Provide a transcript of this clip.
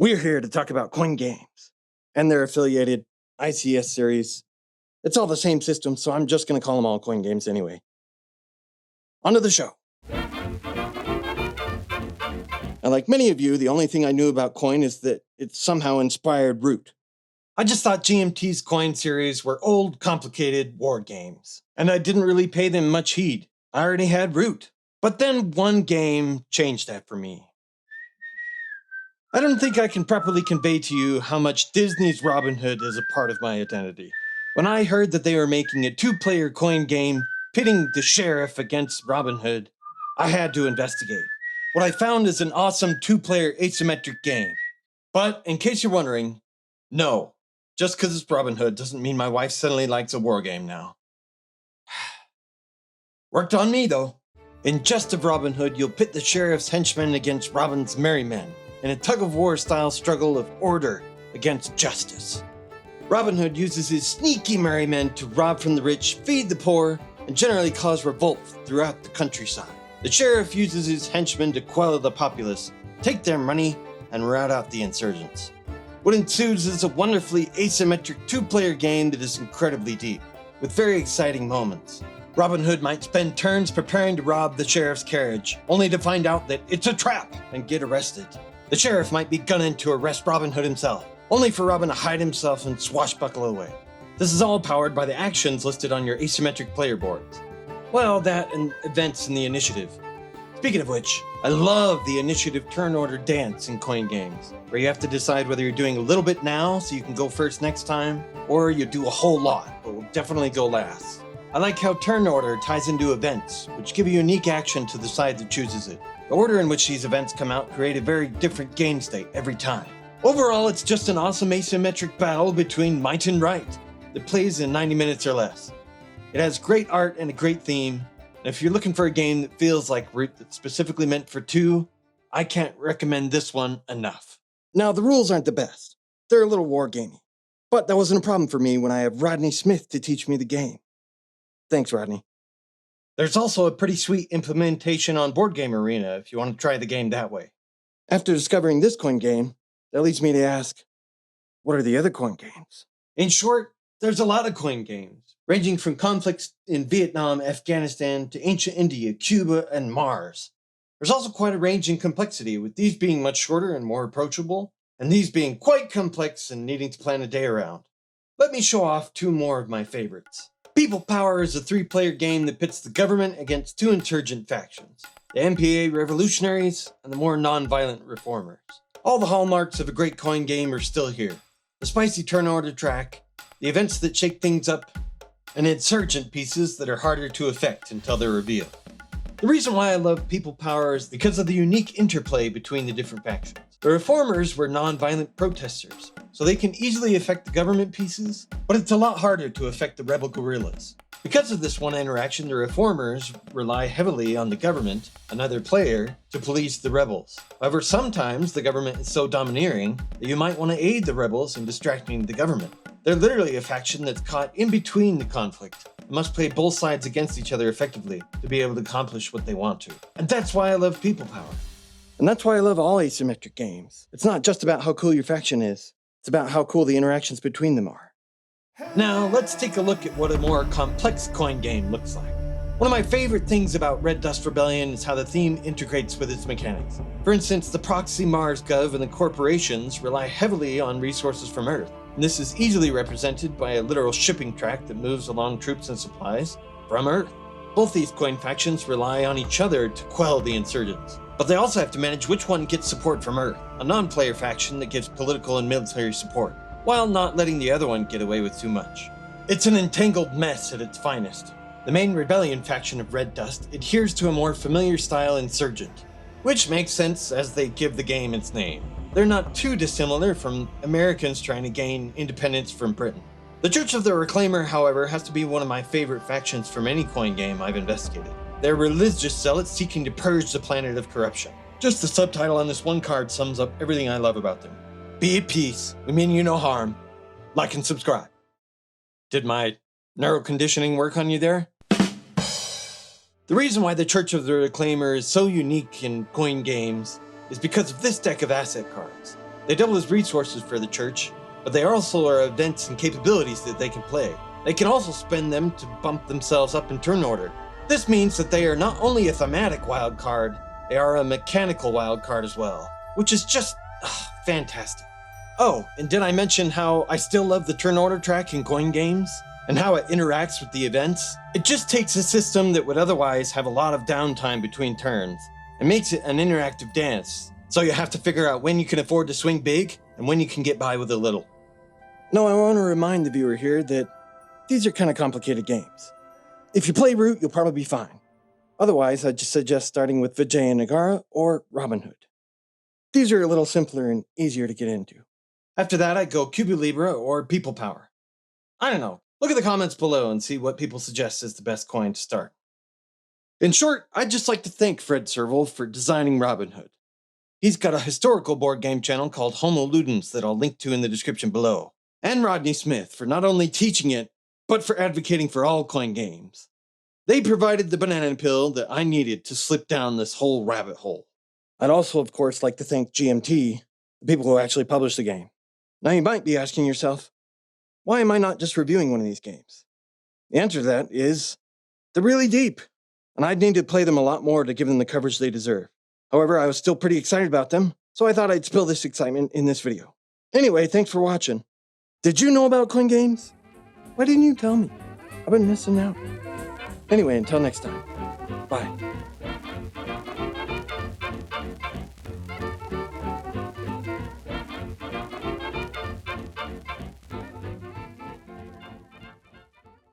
We're here to talk about coin games and their affiliated ICS series. It's all the same system, so I'm just going to call them all coin games anyway. On to the show. And like many of you, the only thing I knew about coin is that it somehow inspired Root. I just thought GMT's coin series were old, complicated war games, and I didn't really pay them much heed. I already had Root. But then one game changed that for me. I don't think I can properly convey to you how much Disney's Robin Hood is a part of my identity. When I heard that they were making a two-player coin game pitting the sheriff against Robin Hood, I had to investigate. What I found is an awesome two-player asymmetric game. But in case you're wondering, no. Just because it's Robin Hood doesn't mean my wife suddenly likes a war game now. Worked on me, though. In Gest of Robin Hood, you'll pit the sheriff's henchmen against Robin's merry men in a tug-of-war style struggle of order against justice. Robin Hood uses his sneaky merry men to rob from the rich, feed the poor, and generally cause revolt throughout the countryside. The sheriff uses his henchmen to quell the populace, take their money, and rout out the insurgents. What ensues is a wonderfully asymmetric two-player game that is incredibly deep, with very exciting moments. Robin Hood might spend turns preparing to rob the sheriff's carriage, only to find out that it's a trap and get arrested. The sheriff might be gunning to arrest Robin Hood himself, only for Robin to hide himself and swashbuckle away. This is all powered by the actions listed on your asymmetric player boards. Well, that and events in the initiative. Speaking of which, I love the initiative turn order dance in coin games, where you have to decide whether you're doing a little bit now so you can go first next time, or you do a whole lot, but will definitely go last. I like how turn order ties into events, which give a unique action to the side that chooses it. The order in which these events come out create a very different game state every time. Overall, it's just an awesome asymmetric battle between might and right that plays in 90 minutes or less. It has great art and a great theme, and if you're looking for a game that feels like Root that's specifically meant for two, I can't recommend this one enough. Now, the rules aren't the best. They're a little wargamey, but that wasn't a problem for me when I have Rodney Smith to teach me the game. Thanks, Rodney. There's also a pretty sweet implementation on Board Game Arena if you want to try the game that way. After discovering this coin game, that leads me to ask, what are the other coin games? In short, there's a lot of coin games, ranging from conflicts in Vietnam, Afghanistan, to ancient India, Cuba, and Mars. There's also quite a range in complexity, with these being much shorter and more approachable, and these being quite complex and needing to plan a day around. Let me show off two more of my favorites. People Power is a three-player game that pits the government against two insurgent factions, the MPA Revolutionaries and the more non-violent Reformers. All the hallmarks of a great coin game are still here. The spicy turn order track, the events that shake things up, and insurgent pieces that are harder to effect until they're revealed. The reason why I love People Power is because of the unique interplay between the different factions. The Reformers were non-violent protesters, so they can easily affect the government pieces, but it's a lot harder to affect the rebel guerrillas. Because of this one interaction, the Reformers rely heavily on the government, another player, to police the rebels. However, sometimes the government is so domineering that you might want to aid the rebels in distracting the government. They're literally a faction that's caught in between the conflict and must play both sides against each other effectively to be able to accomplish what they want to. And that's why I love People Power. And that's why I love all asymmetric games. It's not just about how cool your faction is, it's about how cool the interactions between them are. Now, let's take a look at what a more complex coin game looks like. One of my favorite things about Red Dust Rebellion is how the theme integrates with its mechanics. For instance, the proxy Mars Gov and the corporations rely heavily on resources from Earth. And this is easily represented by a literal shipping track that moves along troops and supplies from Earth. Both these coin factions rely on each other to quell the insurgents. But they also have to manage which one gets support from Earth, a non-player faction that gives political and military support, while not letting the other one get away with too much. It's an entangled mess at its finest. The main rebellion faction of Red Dust adheres to a more familiar style insurgent, which makes sense as they give the game its name. They're not too dissimilar from Americans trying to gain independence from Britain. The Church of the Reclaimer, however, has to be one of my favorite factions from any coin game I've investigated. They're religious zealots seeking to purge the planet of corruption. Just the subtitle on this one card sums up everything I love about them. Be at peace. We mean you no harm. Like and subscribe. Did my neural conditioning work on you there? The reason why the Church of the Reclaimer is so unique in coin games is because of this deck of asset cards. They double as resources for the church, but they also are events and capabilities that they can play. They can also spend them to bump themselves up in turn order. This means that they are not only a thematic wildcard, they are a mechanical wildcard as well, which is just fantastic. Oh, and did I mention how I still love the turn order track in coin games? And how it interacts with the events? It just takes a system that would otherwise have a lot of downtime between turns and makes it an interactive dance. So you have to figure out when you can afford to swing big and when you can get by with a little. No, I want to remind the viewer here that these are kind of complicated games. If you play Root, you'll probably be fine. Otherwise, I'd just suggest starting with Vijay and Nagara or Robin Hood. These are a little simpler and easier to get into. After that, I'd go Cuba Libre or People Power. I don't know. Look at the comments below and see what people suggest is the best coin to start. In short, I'd just like to thank Fred Serval for designing Robin Hood. He's got a historical board game channel called Homo Ludens that I'll link to in the description below. And Rodney Smith for not only teaching it, but for advocating for all coin games. They provided the banana peel that I needed to slip down this whole rabbit hole. I'd also, of course, like to thank GMT, the people who actually published the game. Now you might be asking yourself, why am I not just reviewing one of these games? The answer to that is, they're really deep, and I'd need to play them a lot more to give them the coverage they deserve. However, I was still pretty excited about them, so I thought I'd spill this excitement in this video. Anyway, thanks for watching. Did you know about coin games? Why didn't you tell me? I've been missing out. Anyway, until next time, bye.